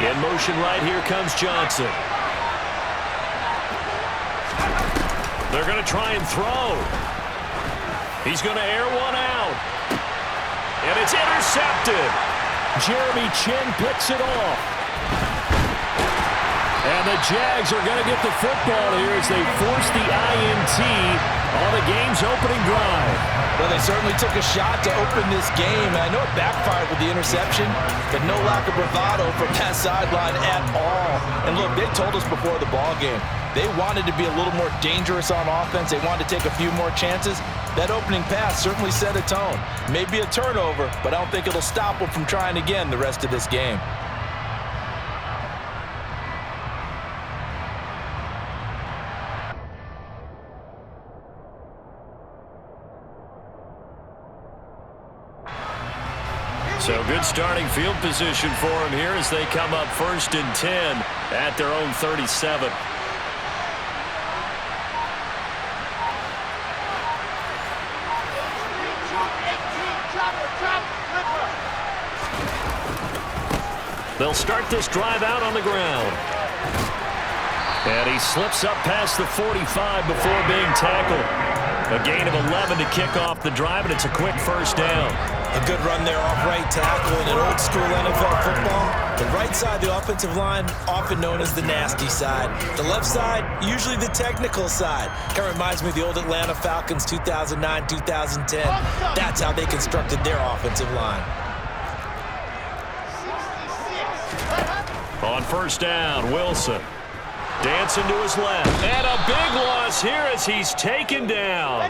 In motion right here comes Johnson. They're going to try and throw. He's going to air one out. And it's intercepted. Jeremy Chin picks it off. And the Jags are going to get the football here as they force the INT on the game's opening drive. Well, they certainly took a shot to open this game. I know it backfired with the interception, but no lack of bravado from that sideline at all. And look, they told us before the ball game, they wanted to be a little more dangerous on offense. They wanted to take a few more chances. That opening pass certainly set a tone. Maybe a turnover, but I don't think it'll stop them from trying again the rest of this game. So good starting field position for them here as they come up 1st and 10 at their own 37. They'll start this drive out on the ground. And he slips up past the 45 before being tackled. A gain of 11 to kick off the drive, and it's a quick first down. A good run there off right tackle in an old-school NFL football. The right side, the offensive line, often known as the nasty side. The left side, usually the technical side. Kind of reminds me of the old Atlanta Falcons 2009, 2010. That's how they constructed their offensive line. On first down, Wilson. Dancing to his left. And a big loss here as he's taken down.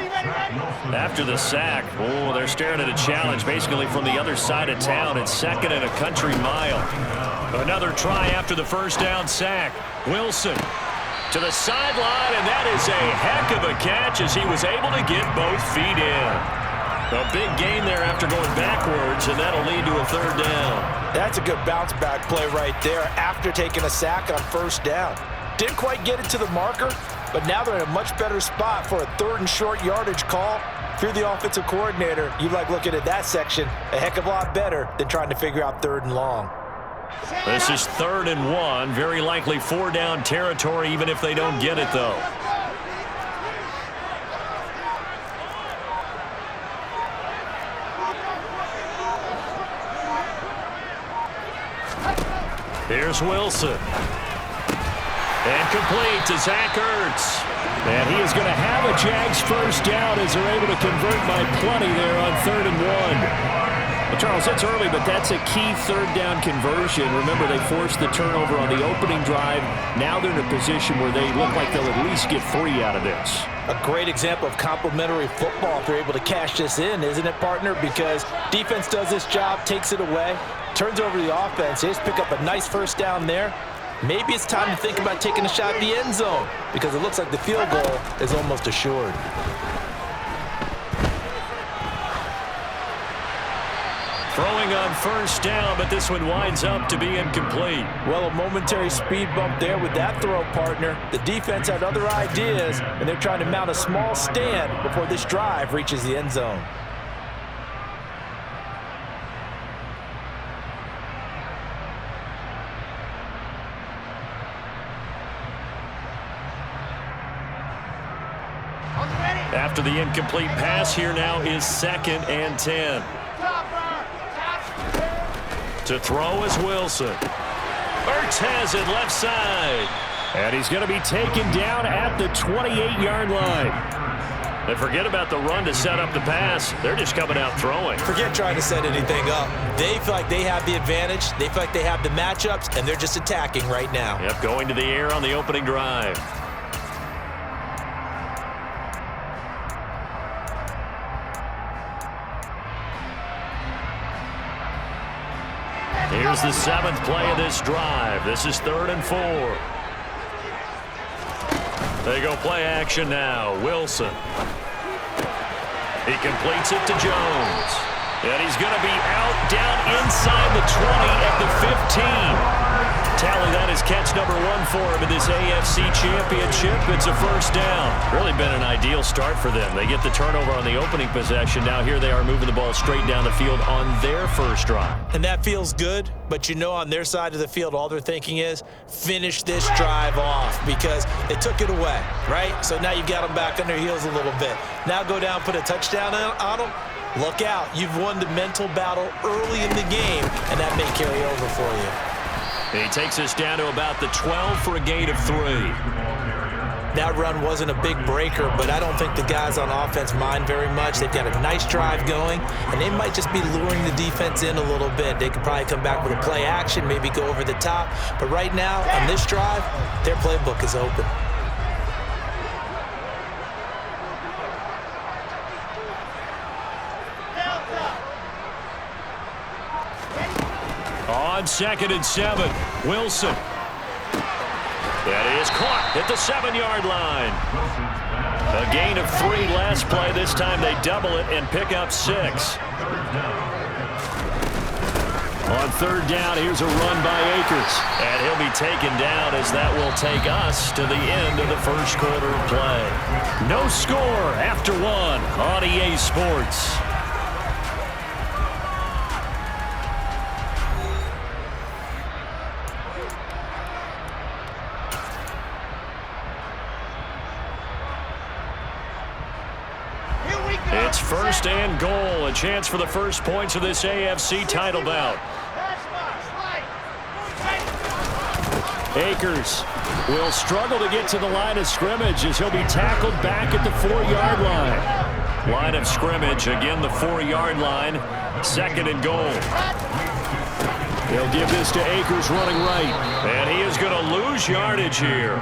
After the sack, oh, they're staring at a challenge basically from the other side of town. It's 2nd and a country mile. Another try after the first down sack. Wilson to the sideline, and that is a heck of a catch as he was able to get both feet in. A big gain there after going backwards, and that'll lead to a 3rd down. That's a good bounce-back play right there after taking a sack on first down. Didn't quite get it to the marker, but now they're in a much better spot for a 3rd and short yardage call. If you're the offensive coordinator, you like looking at that section a heck of a lot better than trying to figure out 3rd and long. This is 3rd and 1, very likely 4-down territory even if they don't get it, though. Here's Wilson. And complete to Zach Ertz. And he is going to have a Jags first down as they're able to convert by plenty there on 3rd and 1. Well, Charles, it's early, but that's a key 3rd down conversion. Remember, they forced the turnover on the opening drive. Now they're in a position where they look like they'll at least get 3 out of this. A great example of complementary football if they're able to cash this in, isn't it, partner? Because defense does this job, takes it away, turns over the offense. They just pick up a nice first down there. Maybe it's time to think about taking a shot at the end zone because it looks like the field goal is almost assured. Throwing on first down, but this one winds up to be incomplete. Well, a momentary speed bump there with that throw, partner. The defense had other ideas, and they're trying to mount a small stand before this drive reaches the end zone. After the incomplete pass, here now is 2nd and 10. To throw is Wilson. Ertz has it left side. And he's going to be taken down at the 28-yard line. And forget about the run to set up the pass. They're just coming out throwing. Forget trying to set anything up. They feel like they have the advantage. They feel like they have the matchups, and they're just attacking right now. Yep, going to the air on the opening drive. Here's the 7th play of this drive. This is 3rd and 4. They go play action now. Wilson. He completes it to Jones. And he's going to be out down inside the 20 at the 15. Tally that is catch number 1 run for him in this AFC Championship. It's a first down. Really been an ideal start for them. They get the turnover on the opening possession. Now here they are moving the ball straight down the field on their first drive. And that feels good, but you know on their side of the field, all they're thinking is finish this drive off because they took it away, right? So now you got them back on their heels a little bit. Now go down, put a touchdown on them. Look out. You've won the mental battle early in the game, and that may carry over for you. He takes us down to about the 12 for a gain of 3. That run wasn't a big breaker, but I don't think the guys on offense mind very much. They've got a nice drive going, and they might just be luring the defense in a little bit. They could probably come back with a play action, maybe go over the top. But right now, on this drive, their playbook is open. On 2nd and 7, Wilson. That is caught at the 7-yard line. A gain of 3 last play. This time they double it and pick up 6. On 3rd down, here's a run by Akers. And he'll be taken down as that will take us to the end of the first quarter of play. No score after 1 on EA Sports. It's 1st and goal, a chance for the first points of this AFC title bout. Akers will struggle to get to the line of scrimmage as he'll be tackled back at the 4-yard line. Line of scrimmage, again the 4-yard line, 2nd and goal. They'll give this to Akers running right, and he is going to lose yardage here.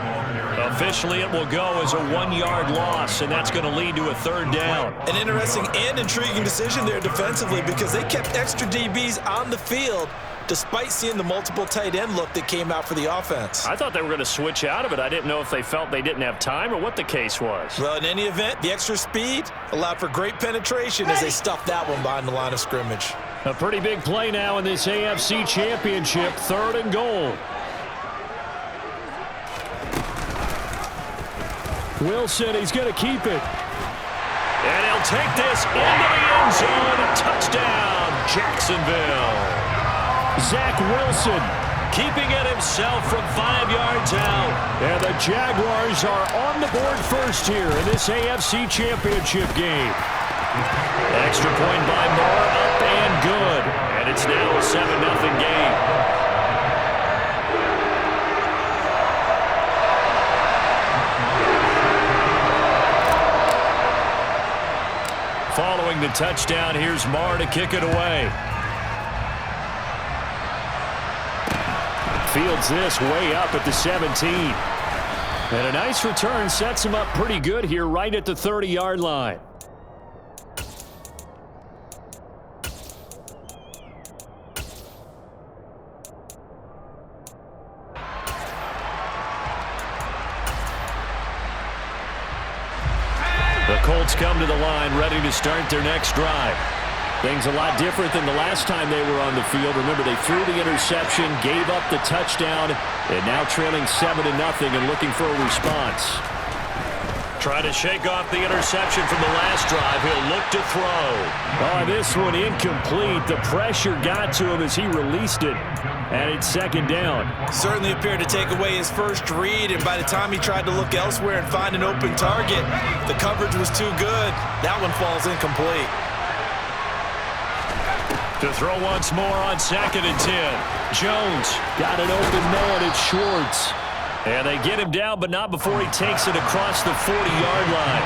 Officially, it will go as a 1-yard loss, and that's going to lead to a 3rd down. An interesting and intriguing decision there defensively because they kept extra DBs on the field despite seeing the multiple tight end look that came out for the offense. I thought they were going to switch out of it. I didn't know if they felt they didn't have time or what the case was. Well, in any event, the extra speed allowed for great penetration as they stuffed that one behind the line of scrimmage. A pretty big play now in this AFC Championship, 3rd and goal. Wilson, he's going to keep it. And he'll take this into the end zone. Touchdown, Jacksonville. Zach Wilson keeping it himself from 5 yards out. And the Jaguars are on the board first here in this AFC Championship game. Extra point by Moore, up and good. And it's now a 7-0 game. Following the touchdown, here's Marr to kick it away. Fields this way up at the 17. And a nice return sets him up pretty good here right at the 30-yard line. The Colts come to the line ready to start their next drive. Things a lot different than the last time they were on the field. Remember, they threw the interception, gave up the touchdown, and now trailing 7-0 and looking for a response. Trying to shake off the interception from the last drive. He'll look to throw. Oh, this one incomplete. The pressure got to him as he released it, and it's 2nd down. Certainly appeared to take away his first read, and by the time he tried to look elsewhere and find an open target, the coverage was too good. That one falls incomplete. To throw once more on 2nd and 10. Jones got an open man. It's Schwartz. And they get him down, but not before he takes it across the 40-yard line.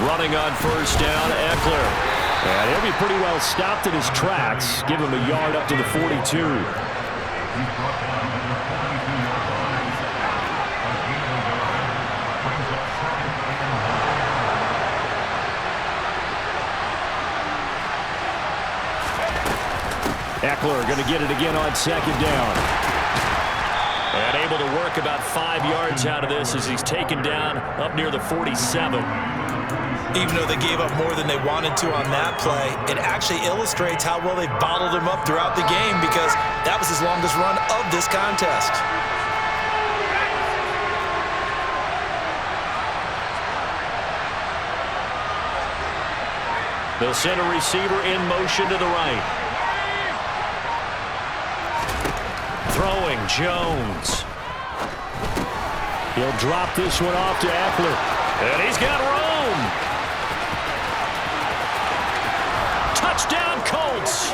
Running on 1st down, Eckler. And he'll be pretty well stopped in his tracks. Give him a yard up to the 42. Eckler going to get it again on 2nd down. And able to work about 5 yards out of this as he's taken down up near the 47. Even though they gave up more than they wanted to on that play, it actually illustrates how well they bottled him up throughout the game because that was his longest run of this contest. They'll send a receiver in motion to the right. Throwing Jones. He'll drop this one off to Eckler. And he's got room. Touchdown Colts.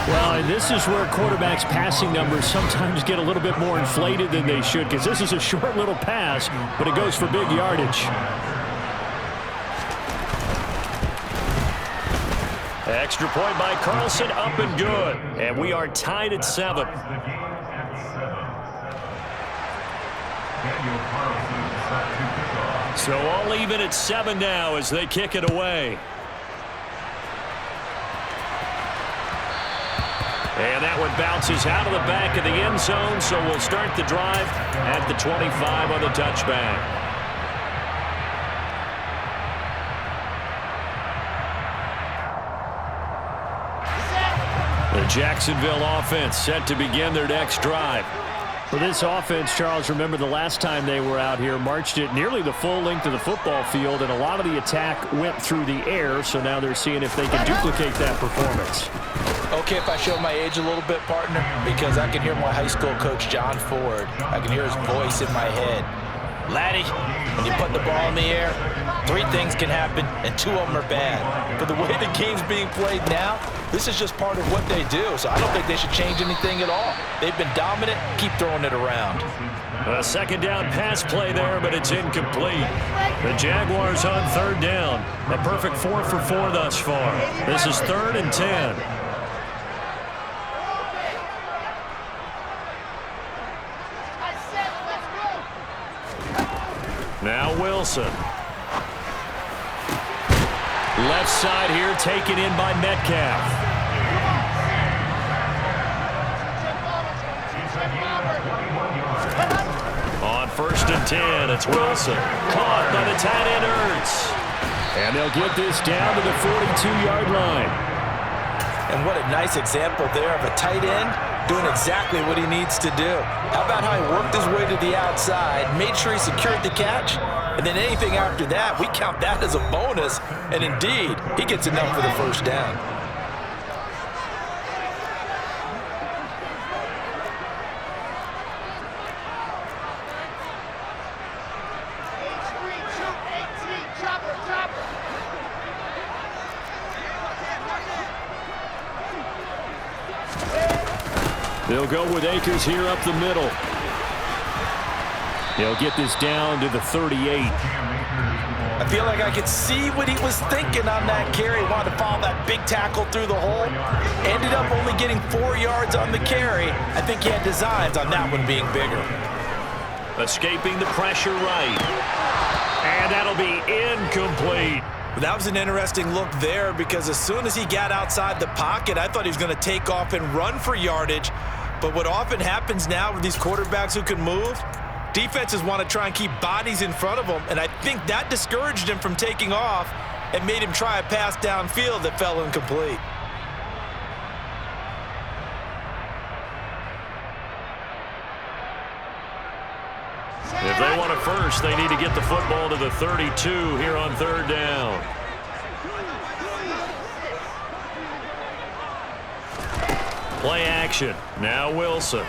Well, and this is where quarterbacks' passing numbers sometimes get a little bit more inflated than they should, because this is a short little pass, but it goes for big yardage. Extra point by Carlson, up and good. And we are tied at 7. So all even at 7 now as they kick it away. And that one bounces out of the back of the end zone, so we'll start the drive at the 25 on the touchback. The Jacksonville offense set to begin their next drive. For this offense, Charles, remember the last time they were out here, marched it nearly the full length of the football field, and a lot of the attack went through the air, so now they're seeing if they can duplicate that performance. Okay, if I show my age a little bit, partner, because I can hear my high school coach, John Ford. I can hear his voice in my head. Laddie, when you put the ball in the air, 3 things can happen, and 2 of them are bad. But the way the game's being played now, this is just part of what they do, so I don't think they should change anything at all. They've been dominant. Keep throwing it around. A second down pass play there, but it's incomplete. The Jaguars on 3rd down. A perfect 4 for 4 thus far. This is 3rd and 10. Now Wilson. Left side here, taken in by Metcalf. On 1st and 10, it's Wilson. Caught by the tight end, Ertz. And they'll get this down to the 42-yard line. And what a nice example there of a tight end doing exactly what he needs to do. How about how he worked his way to the outside, made sure he secured the catch, and then anything after that, we count that as a bonus. And indeed, he gets enough for the 1st down. They'll go with Akers here up the middle. They'll get this down to the 38. I feel like I could see what he was thinking on that carry. Wanted to follow that big tackle through the hole. Ended up only getting 4 yards on the carry. I think he had designs on that one being bigger. Escaping the pressure right. And that'll be incomplete. That was an interesting look there because as soon as he got outside the pocket, I thought he was going to take off and run for yardage. But what often happens now with these quarterbacks who can move, defenses want to try and keep bodies in front of them, and I think that discouraged him from taking off and made him try a pass downfield that fell incomplete. If they want it first, they need to get the football to the 32 here on 3rd down. Play action. Now Wilson.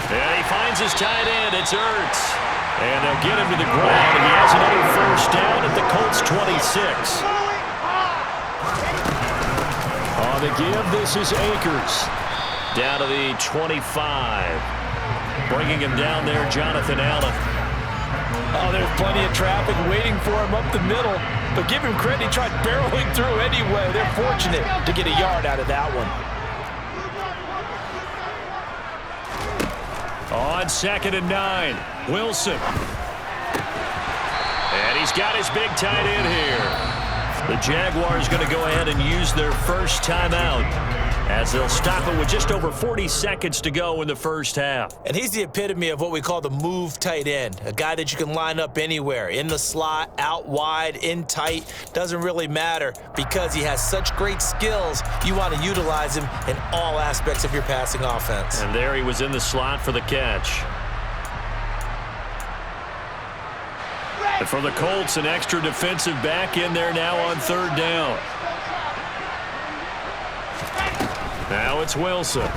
And he finds his tight end. It's Ertz. And they'll get him to the ground, and he has another 1st down at the Colts 26. On the give, this is Akers. Down to the 25. Bringing him down there, Jonathan Allen. Oh, there's plenty of traffic waiting for him up the middle. But give him credit, he tried barreling through anyway. They're fortunate to get a yard out of that one. On 2nd and 9, Wilson. And he's got his big tight end here. The Jaguars going to go ahead and use their first timeout. as they'll stop it with just over 40 seconds to go in the first half. And he's the epitome of what we call the move tight end, a guy that you can line up anywhere, in the slot, out wide, in tight, doesn't really matter because he has such great skills. You want to utilize him in all aspects of your passing offense. And there he was in the slot for the catch. And for the Colts, an extra defensive back in there now on third down. Now it's Wilson. Open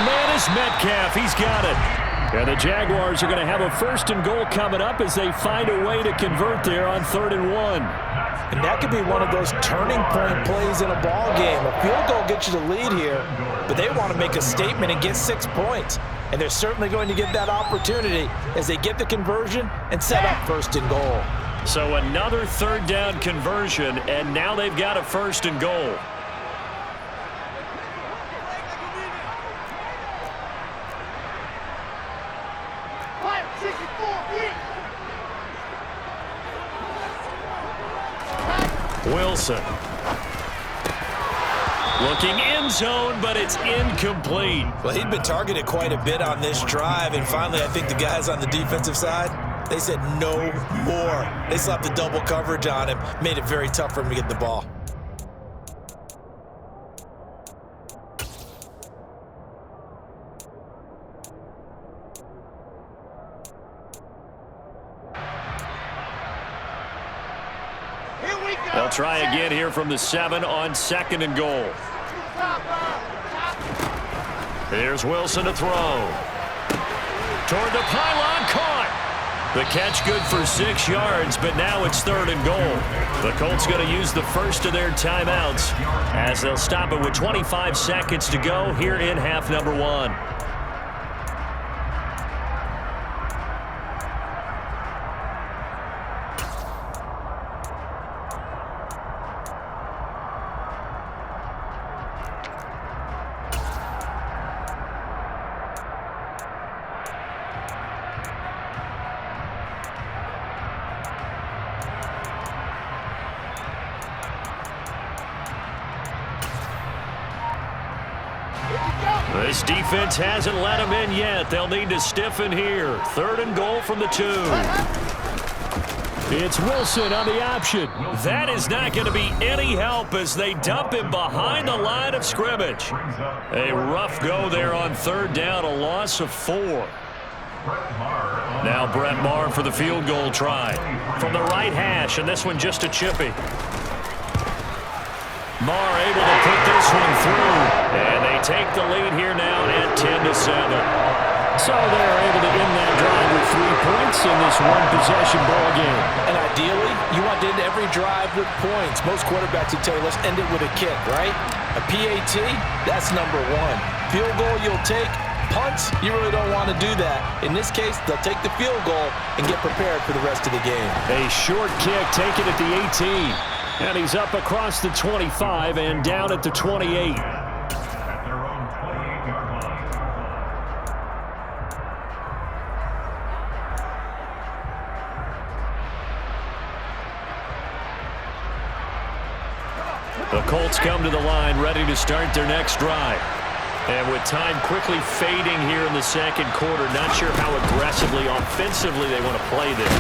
man is Metcalf. He's got it. And the Jaguars are going to have a first and goal coming up as they find a way to convert there on 3rd and 1. And that could be one of those turning point plays in a ball game. A field goal gets you the lead here, but they want to make a statement and get 6 points. And they're certainly going to get that opportunity as they get the conversion and set up 1st and goal. So another 3rd down conversion, and now they've got a 1st and goal. Wilson. Looking end zone, but it's incomplete. Well, he'd been targeted quite a bit on this drive, and finally I think the guys on the defensive side, they said no more. They slapped the double coverage on him, made it very tough for him to get the ball. They'll try again here from the 7 on 2nd and goal. Here's Wilson to throw. Toward the pylon, caught. The catch good for 6 yards, but now it's 3rd and goal. The Colts going to use the first of their timeouts as they'll stop it with 25 seconds to go here in half number 1. This defense hasn't let them in yet. They'll need to stiffen here. 3rd and goal from the 2. It's Wilson on the option. That is not going to be any help as they dump him behind the line of scrimmage. A rough go there on 3rd down, a loss of 4. Now Brett Maher for the field goal try. From the right hash, and this one just a chippy. Maher able to put this one through, and they take the lead here now at 10-7. So they're able to end that drive with 3 points in this one-possession ball game. And ideally, you want to end every drive with points. Most quarterbacks would tell you, let's end it with a kick, right? A PAT, that's number 1. Field goal you'll take. Punts, you really don't want to do that. In this case, they'll take the field goal and get prepared for the rest of the game. A short kick taken at the 18. And he's up across the 25 and down at the 28. The Colts come to the line ready to start their next drive. And with time quickly fading here in the 2nd quarter, not sure how aggressively, offensively they want to play this.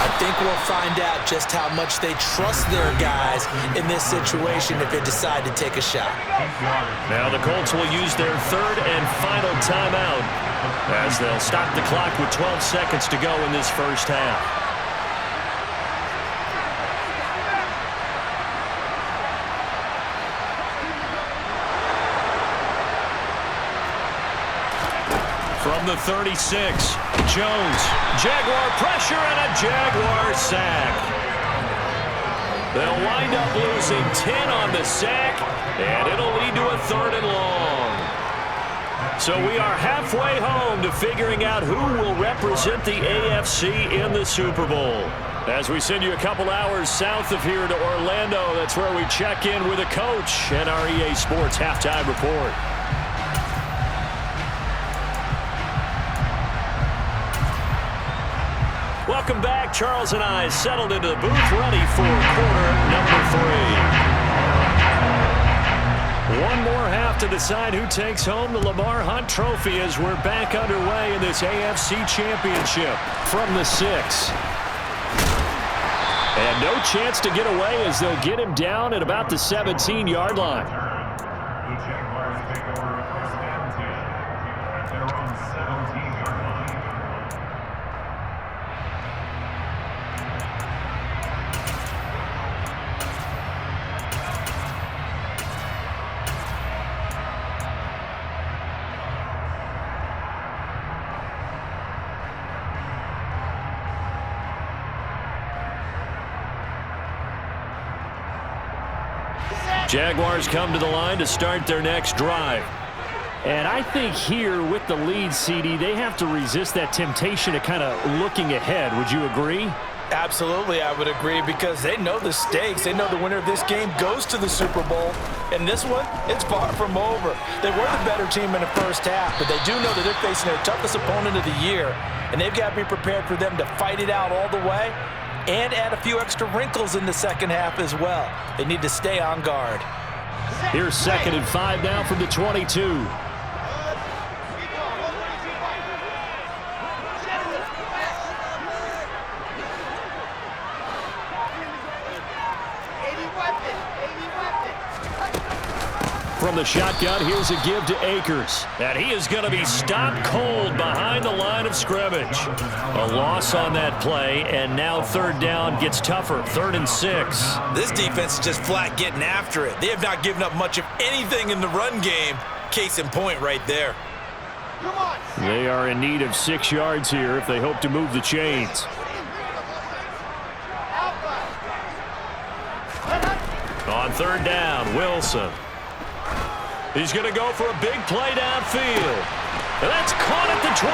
I think we'll find out just how much they trust their guys in this situation if they decide to take a shot. Now the Colts will use their 3rd and final timeout as they'll stop the clock with 12 seconds to go in this first half. From the 36, Jones, Jaguar pressure and a Jaguar sack. They'll wind up losing 10 on the sack, and it'll lead to a 3rd and long. So we are halfway home to figuring out who will represent the AFC in the Super Bowl. As we send you a couple hours south of here to Orlando, that's where we check in with a coach and our EA Sports Halftime Report. Welcome back. Charles and I settled into the booth ready for quarter number 3. One more half to decide who takes home the Lamar Hunt Trophy as we're back underway in this AFC Championship from the 6. And no chance to get away as they'll get him down at about the 17-yard line. The Jaguars take over first and 10 at their own 17-yard line. Jaguars come to the line to start their next drive. And I think here with the lead, CD, they have to resist that temptation of kind of looking ahead. Would you agree? Absolutely, I would agree, because they know the stakes. They know the winner of this game goes to the Super Bowl. And this one, it's far from over. They were the better team in the first half, but they do know that they're facing their toughest opponent of the year. And they've got to be prepared for them to fight it out all the way and add a few extra wrinkles in the second half as well. They need to stay on guard. Here's 2nd and 5 now from the 22. From the shotgun, here's a give to Akers. And he is going to be stopped cold behind the line of scrimmage. A loss on that play, and now 3rd down gets tougher. 3rd and 6. This defense is just flat getting after it. They have not given up much of anything in the run game. Case in point right there. They are in need of 6 yards here if they hope to move the chains. On 3rd down, Wilson. He's going to go for a big play downfield. And that's caught at the 25.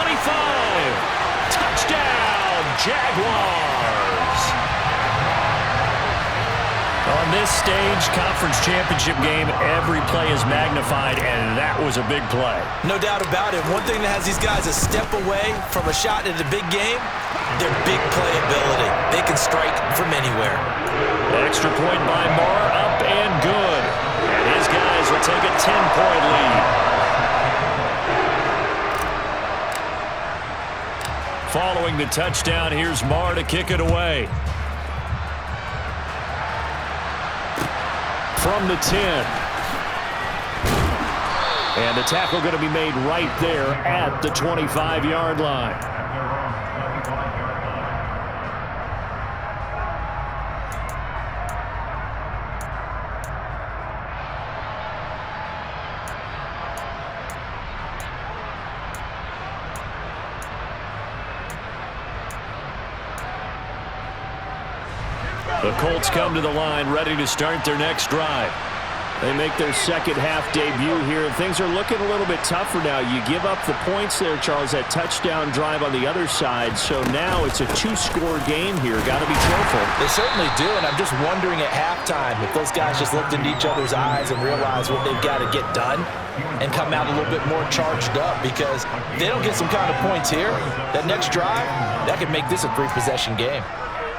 Touchdown, Jaguars. On this stage, conference championship game, every play is magnified, and that was a big play. No doubt about it. One thing that has these guys a step away from a shot at a big game, their big play ability. They can strike from anywhere. Extra point by Moore, up and good. And his guys will take a 10-point lead. Following the touchdown, here's Moore to kick it away. From the 10. And the tackle going to be made right there at the 25-yard line. The Colts come to the line ready to start their next drive. They make their second half debut here, and things are looking a little bit tougher now. You give up the points there, Charles, that touchdown drive on the other side. So now it's a 2-score game here. Got to be careful. They certainly do, and I'm just wondering at halftime if those guys just looked into each other's eyes and realized what they've got to get done and come out a little bit more charged up, because if they don't get some kind of points here, that next drive, that could make this a 3-possession game.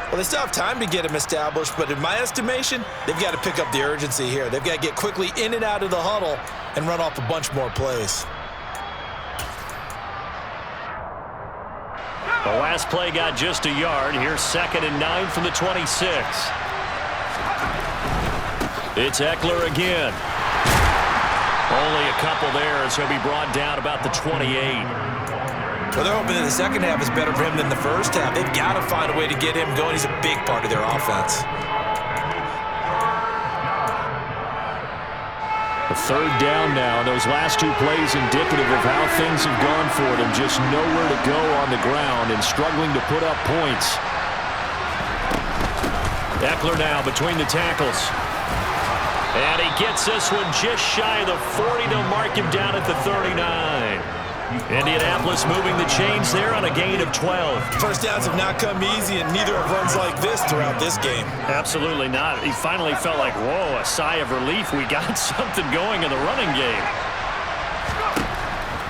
Well, they still have time to get them established, but in my estimation, they've got to pick up the urgency here. They've got to get quickly in and out of the huddle and run off a bunch more plays. The last play got just a yard. Here's 2nd and 9 from the 26. It's Eckler again. Only a couple there as he'll be brought down about the 28. Well, they're hoping that the second half is better for him than the first half. They've got to find a way to get him going. He's a big part of their offense. The 3rd down now. Those last 2 plays indicative of how things have gone for them. Just nowhere to go on the ground and struggling to put up points. Eckler now between the tackles. And he gets this one just shy of the 40. They'll mark him down at the 39. Indianapolis moving the chains there on a gain of 12. First downs have not come easy, and neither have runs like this throughout this game. Absolutely not. He finally felt like, whoa, a sigh of relief. We got something going in the running game.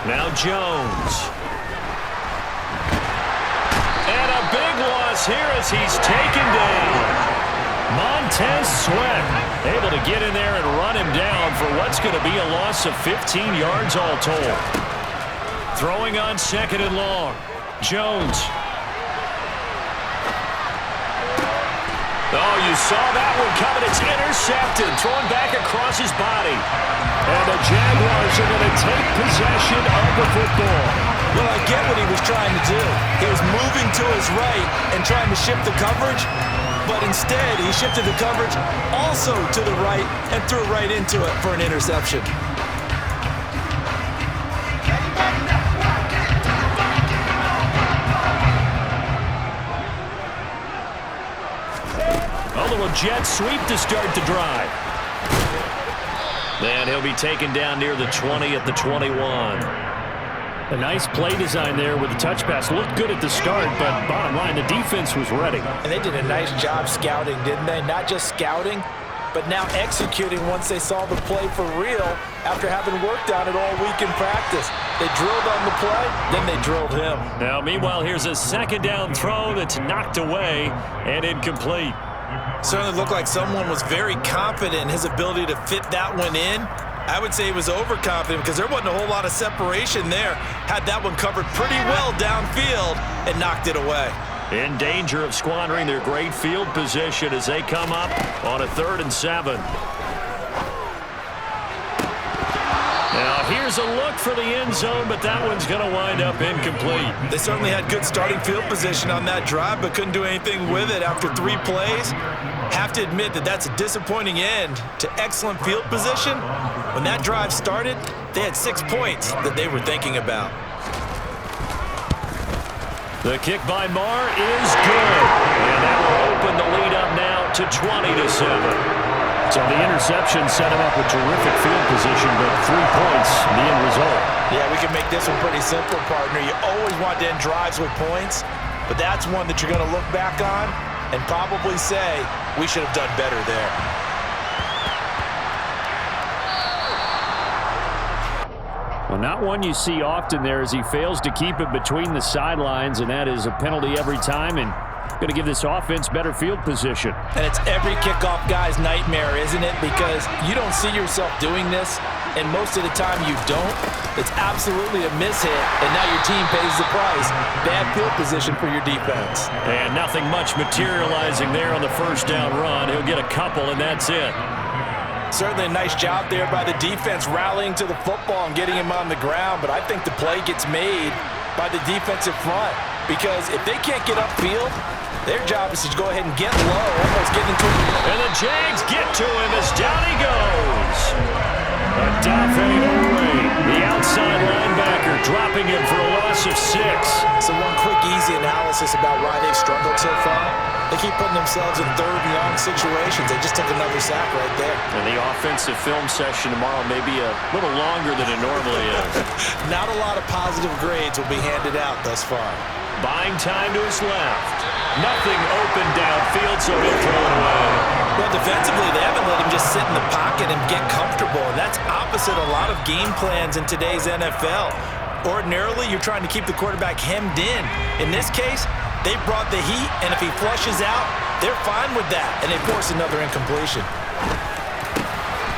Now Jones. And a big loss here as he's taken down. Montez Sweat able to get in there and run him down for what's going to be a loss of 15 yards all told. Throwing on 2nd and long. Jones. Oh, you saw that one coming. It's intercepted. Thrown back across his body. And the Jaguars are going to take possession of the football. Well, I get what he was trying to do. He was moving to his right and trying to shift the coverage. But instead, he shifted the coverage also to the right and threw right into it for an interception. A little jet sweep to start the drive. And he'll be taken down near the 20 at the 21. A nice play design there with the touch pass. Looked good at the start, but bottom line, the defense was ready. And they did a nice job scouting, didn't they? Not just scouting, but now executing once they saw the play for real after having worked on it all week in practice. They drilled on the play, then they drilled him. Now, meanwhile, here's a 2nd down throw that's knocked away and incomplete. Certainly looked like someone was very confident in his ability to fit that one in. I would say he was overconfident because there wasn't a whole lot of separation there. Had that one covered pretty well downfield and knocked it away. In danger of squandering their great field position as they come up on a 3rd and 7. Now here's a look for the end zone, but that one's going to wind up incomplete. They certainly had good starting field position on that drive, but couldn't do anything with it after 3 plays. Have to admit that that's a disappointing end to excellent field position. When that drive started, they had 6 points that they were thinking about. The kick by Marr is good. And that will open the lead up now to 20-7. So the interception set him up with terrific field position, but 3 points, the end result. Yeah, we can make this one pretty simple, partner. You always want to end drives with points, but that's one that you're going to look back on and probably say, we should have done better there. Well, not one you see often there as he fails to keep it between the sidelines, and that is a penalty every time, and going to give this offense better field position. And it's every kickoff guy's nightmare, isn't it? Because you don't see yourself doing this, and most of the time you don't. It's absolutely a mishit, and now your team pays the price. Bad field position for your defense. And nothing much materializing there on the 1st down run. He'll get a couple, and that's it. Certainly a nice job there by the defense rallying to the football and getting him on the ground, but I think the play gets made by the defensive front, because if they can't get upfield, their job is to go ahead and get low, almost get into him. And the Jags get to him as down he goes. Adafe Oweh, the outside linebacker, dropping him for a loss of 6. So one quick, easy analysis about why they've struggled so far. They keep putting themselves in 3rd and long situations. They just took another sack right there. And the offensive film session tomorrow may be a little longer than it normally is. Not a lot of positive grades will be handed out thus far. Buying time to his left. Nothing open downfield, so he'll throw it away. Well, defensively, they haven't let him just sit in the pocket and get comfortable, and that's opposite a lot of game plans in today's NFL. Ordinarily, you're trying to keep the quarterback hemmed in. In this case, they brought the heat, and if he flushes out, they're fine with that, and they force another incompletion.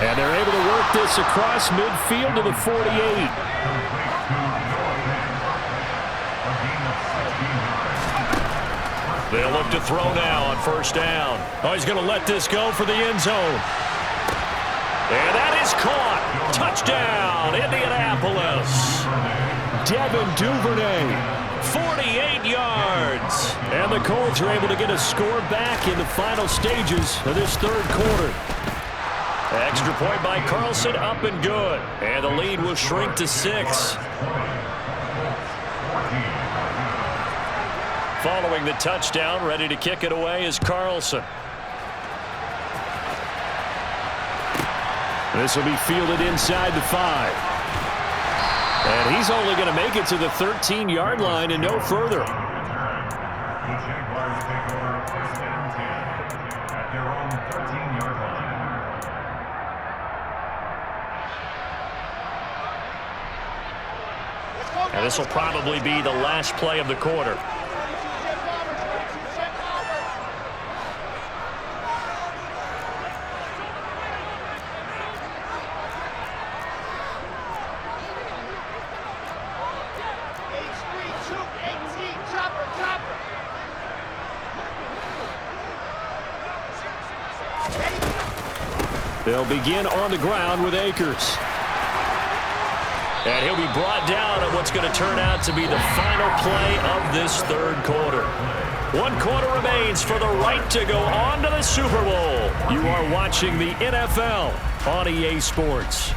And they're able to work this across midfield to the 48. They'll look to throw now on 1st down. Oh, he's going to let this go for the end zone. And that is caught. Touchdown, Indianapolis. Devin Duvernay, 48 yards. And the Colts are able to get a score back in the final stages of this 3rd quarter. Extra point by Carlson, up and good. And the lead will shrink to 6. Following the touchdown, ready to kick it away is Carlson. This will be fielded inside the 5. And he's only going to make it to the 13-yard line and no further. The Jaguars take over 1st and 10 at their own 13-yard line. And this will probably be the last play of the quarter. They'll begin on the ground with Akers. And he'll be brought down at what's going to turn out to be the final play of this third quarter. 1 quarter remains for the right to go on to the Super Bowl. You are watching the NFL on EA Sports.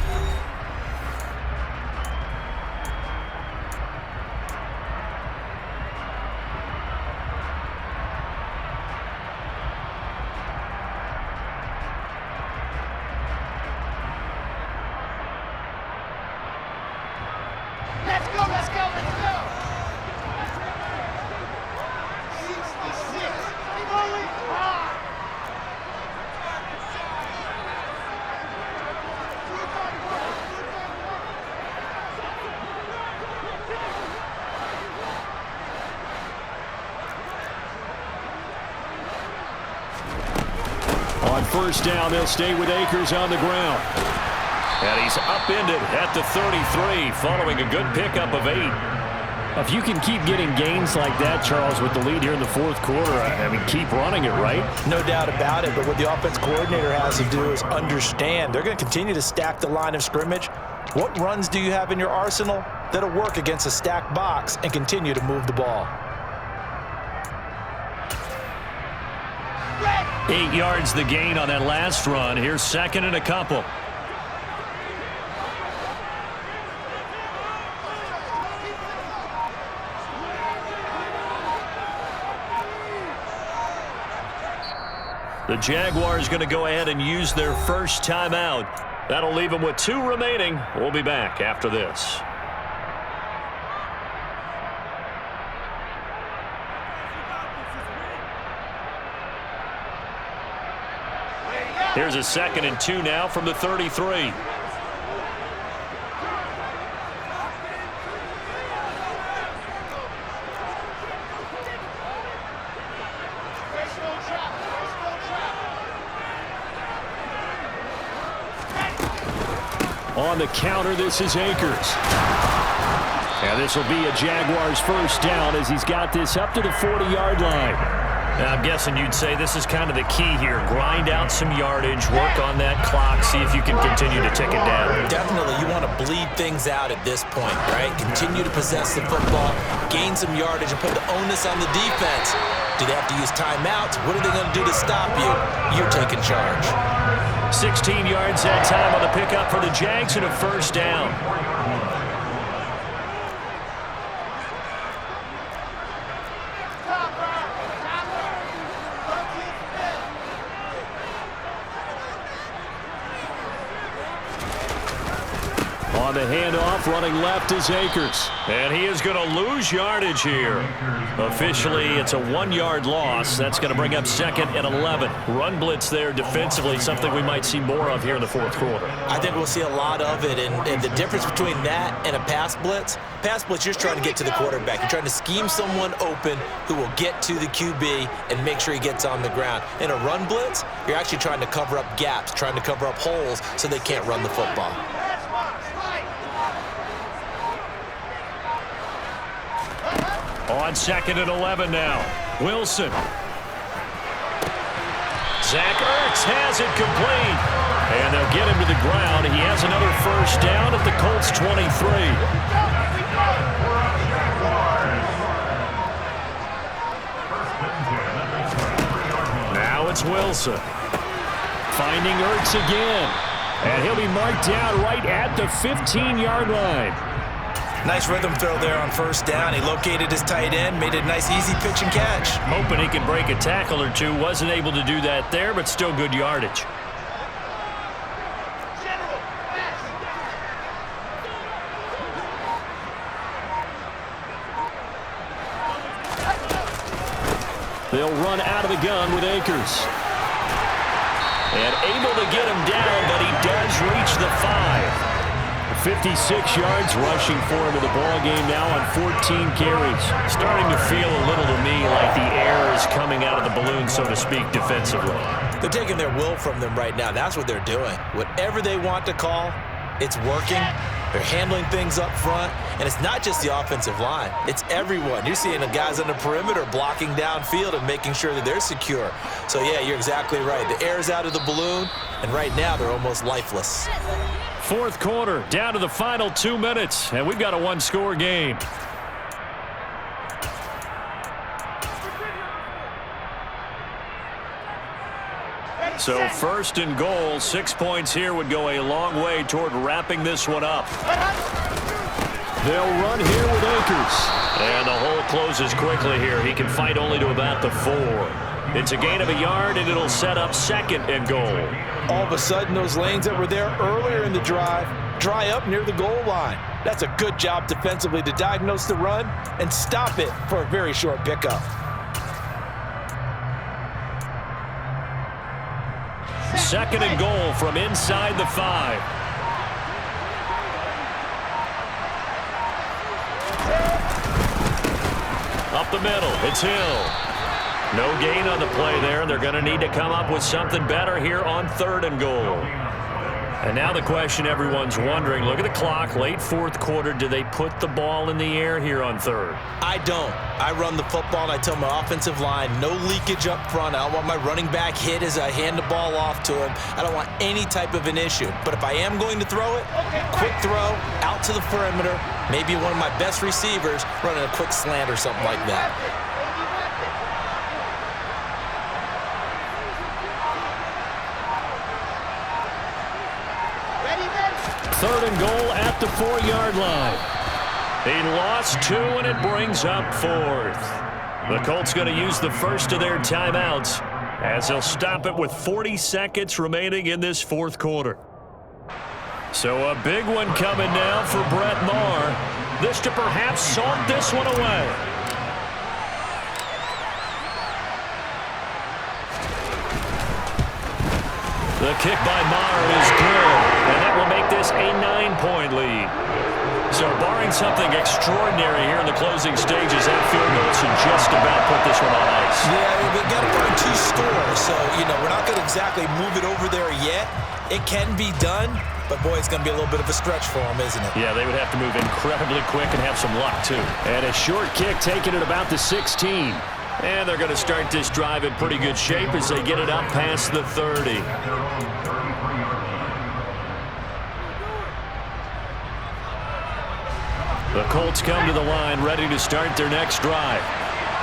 On first down, they'll stay with Akers on the ground. And he's upended at the 33, following a good pickup of 8. If you can keep getting gains like that, Charles, with the lead here in the fourth quarter, I mean, keep running it, right? No doubt about it, but what the offense coordinator has to do is understand they're going to continue to stack the line of scrimmage. What runs do you have in your arsenal that'll work against a stacked box and continue to move the ball? 8 yards the gain on that last run. Here's second and a couple. The Jaguars going to go ahead and use their first timeout. That'll leave them with 2 remaining. We'll be back after this. Here's a 2nd and 2 now from the 33. On the counter, this is Akers. And this will be a Jaguars first down as he's got this up to the 40-yard line. Now, I'm guessing you'd say this is kind of the key here. Grind out some yardage, work on that clock, see if you can continue to tick it down. Definitely, you want to bleed things out at this point, right? Continue to possess the football, gain some yardage, and put the onus on the defense. Do they have to use timeouts? What are they going to do to stop you? You're taking charge. 16 yards that time on the pickup for the Jags and a first down. On the handoff, running left is Akers. And he is going to lose yardage here. Officially, it's a 1-yard loss. That's going to bring up 2nd and 11. Run blitz there defensively, something we might see more of here in the fourth quarter. I think we'll see a lot of it. And the difference between that and a pass blitz, you're just trying to get to the quarterback. You're trying to scheme someone open who will get to the QB and make sure he gets on the ground. In a run blitz, you're actually trying to cover up gaps, trying to cover up holes so they can't run the football. On 2nd and 11 now. Wilson. Zach Ertz has it complete. And they'll get him to the ground. He has another first down at the Colts 23. Now it's Wilson. Finding Ertz again. And he'll be marked down right at the 15-yard line. Nice rhythm throw there on first down. He located his tight end, made a nice easy pitch and catch. Hoping he can break a tackle or two. Wasn't able to do that there, but still good yardage. They'll run out of the gun with Akers. And able to get him down, but he does reach the 5. 56 yards rushing for him in the ballgame now on 14 carries. Starting to feel a little to me like the air is coming out of the balloon, so to speak, defensively. They're taking their will from them right now. That's what they're doing. Whatever they want to call, it's working. They're handling things up front, and it's not just the offensive line. It's everyone. You're seeing the guys on the perimeter blocking downfield and making sure that they're secure. So, yeah, you're exactly right. The air's out of the balloon, and right now they're almost lifeless. Fourth quarter, down to the final 2 minutes, and we've got a one-score game. So first and goal, 6 points here would go a long way toward wrapping this one up. They'll run here with Akers. And the hole closes quickly here. He can fight only to about the 4. It's a gain of a yard, and it'll set up second and goal. All of a sudden, those lanes that were there earlier in the drive dry up near the goal line. That's a good job defensively to diagnose the run and stop it for a very short pickup. Second and goal from inside the 5. Up the middle, it's Hill. No gain on the play there, and they're going to need to come up with something better here on third and goal. And now the question everyone's wondering, look at the clock, late fourth quarter, do they put the ball in the air here on third? I don't. I run the football, and I tell my offensive line, no leakage up front. I don't want my running back hit as I hand the ball off to him. I don't want any type of an issue. But if I am going to throw it, quick throw, out to the perimeter, maybe one of my best receivers running a quick slant or something like that. Third and goal at the 4-yard line. He lost 2, and it brings up 4th. The Colts going to use the first of their timeouts as they'll stop it with 40 seconds remaining in this fourth quarter. So a big one coming now for Brett Maher. This to perhaps salt this one away. The kick by Maher is good, and that will make this a 9-point lead. So barring something extraordinary here in the closing stages, that field goal should just about put this one on ice. Yeah, we've got to find 2 scores, so, we're not going to exactly move it over there yet. It can be done, but, boy, it's going to be a little bit of a stretch for them, isn't it? Yeah, they would have to move incredibly quick and have some luck, too. And a short kick taken at about the 16. And they're going to start this drive in pretty good shape as they get it up past the 30. The Colts come to the line ready to start their next drive.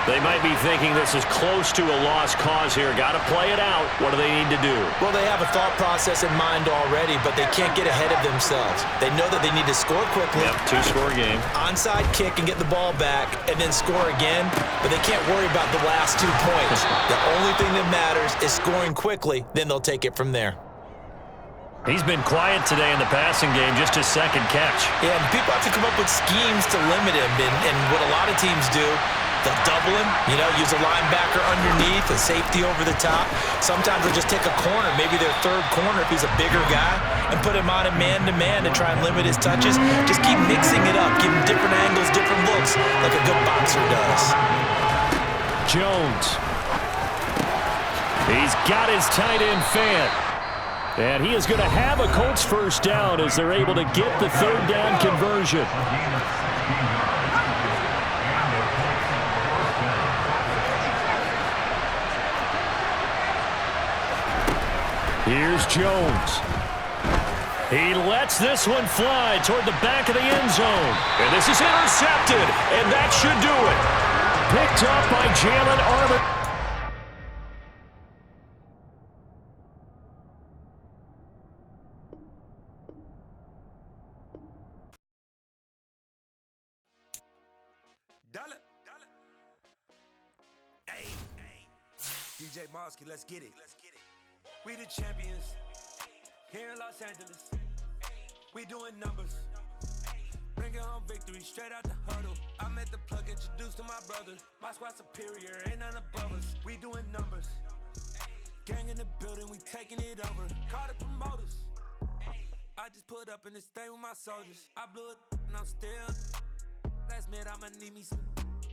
They might be thinking this is close to a lost cause here. Got to play it out. What do they need to do? Well, they have a thought process in mind already, but they can't get ahead of themselves. They know that they need to score quickly. Yep, 2-score game. Onside kick and get the ball back and then score again, but they can't worry about the last 2 points. The only thing that matters is scoring quickly, then they'll take it from there. He's been quiet today in the passing game, just his second catch. Yeah, and people have to come up with schemes to limit him, and what a lot of teams do, they'll double him, use a linebacker underneath, a safety over the top. Sometimes they'll just take a corner, maybe their third corner if he's a bigger guy, and put him on a man-to-man to try and limit his touches. Just keep mixing it up, give him different angles, different looks, like a good boxer does. Jones. He's got his tight end fan. And he is going to have a Colts first down as they're able to get the third down conversion. Here's Jones. He lets this one fly toward the back of the end zone. And this is intercepted, and that should do it. Picked up by Jalen Armstrong. DJ Mosky, let's get it. We the champions here in Los Angeles. We doing numbers. Bringing home victory straight out the huddle. I met the plug, introduced to my brother. My squad superior, ain't none above us. We doing numbers. Gang in the building, we taking it over. Call the promoters. I just put up in this thing with my soldiers. I blew it and I'm still. Last minute I'ma need me some.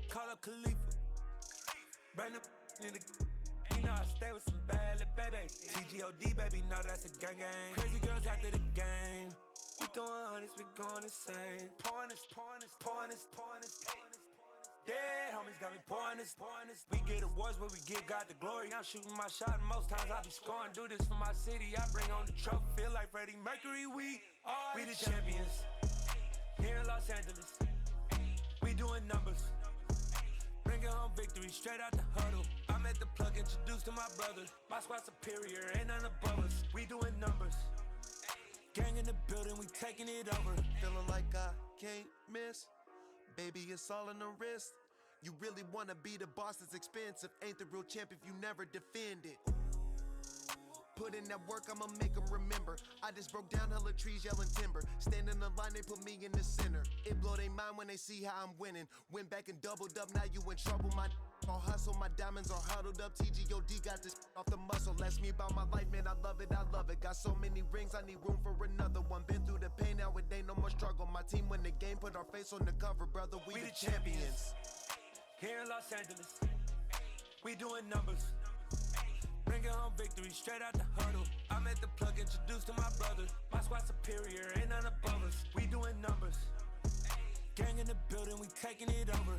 Call up Khalifa. Bring the in the. I stay with some bad little baby. TGOD, baby, no, that's a gang gang. Crazy girls after the game. We throwing hundreds, we going insane. Pointers. Yeah, homies got me pointers. We get awards, but we give God the glory. I'm shooting my shot, and most times I be scoring. Do this for my city, I bring on the trophy. Feel like Freddie Mercury, we the champions. Here in Los Angeles, we doing numbers. Bringing home victory straight out the huddle. I'm at the plug, introduced to my brother. My squad superior, ain't none above us. We doing numbers. Gang in the building, we taking it over. Feeling like I can't miss. Baby, it's all in the wrist. You really wanna be the boss, it's expensive. Ain't the real champ if you never defend it. Put in that work, I'ma make them remember. I just broke down hella trees, yelling timber. Stand in the line, they put me in the center. It blow their mind when they see how I'm winning. Went back and doubled up, now you in trouble. My all hustle, my diamonds are huddled up. TGOD got this off the muscle. That's me about my life, man, I love it. Got so many rings, I need room for another one. Been through the pain, now it ain't no more struggle. My team win the game, put our face on the cover, brother. We the champions. Here in Los Angeles, we doing numbers. Bringing home victory straight out the huddle. I'm at the plug, introduced to my brother. My squad superior, ain't none above us. We doing numbers. Gang in the building, we taking it over.